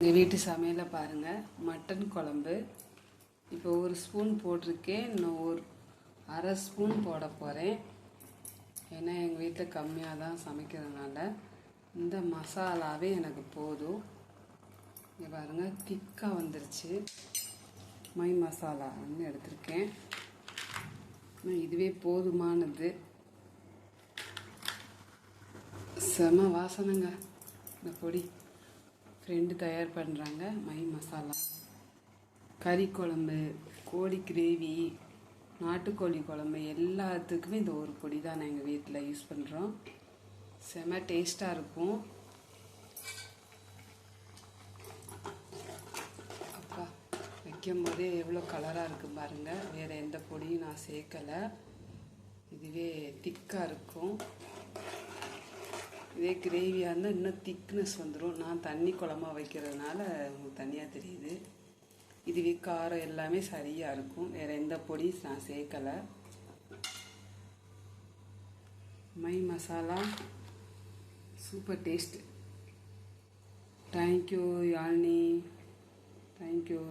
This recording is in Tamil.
எங்கள் வீட்டு சமையலை பாருங்கள். மட்டன் குழம்பு இப்போ ஒரு ஸ்பூன் போட்டிருக்கேன். இன்னும் ஒரு அரை ஸ்பூன் போட போகிறேன். ஏன்னா எங்கள் வீட்டில் கம்மியாக தான் சமைக்கிறதுனால இந்த மசாலாவே எனக்கு போதும். இங்கே பாருங்கள், திக்காக வந்துருச்சு. மை மசாலா வந்து எடுத்திருக்கேன். இதுவே போதுமானது. செம வாசனைங்க. இந்த பொடி ஃப்ரெண்டு தயார் பண்ணுறாங்க. மை மசாலா, கறி குழம்பு, கோழி கிரேவி, நாட்டுக்கோழி குழம்பு எல்லாத்துக்குமே இந்த ஒரு பொடி தான் நான் எங்கள் வீட்டில் யூஸ் பண்ணுறோம். செம டேஸ்ட்டாக இருக்கும். அப்பா வைக்கும் போதே எவ்வளோ கலராக இருக்குது பாருங்கள். வேறு எந்த பொடியும் நான் சேர்க்கலை. இதுவே திக்காக இருக்கும். இதே கிரேவியாக இருந்தால் இன்னும் திக்னஸ் வந்துடும். நான் தண்ணி குழம்பா வைக்கிறதுனால உங்களுக்கு தனியாக தெரியுது. இதுவே காரம் எல்லாமே சரியாக இருக்கும். வேறு எந்த பொடி நான் சேர்க்கலை. My masala super taste. Thank you Yazhini, thank you.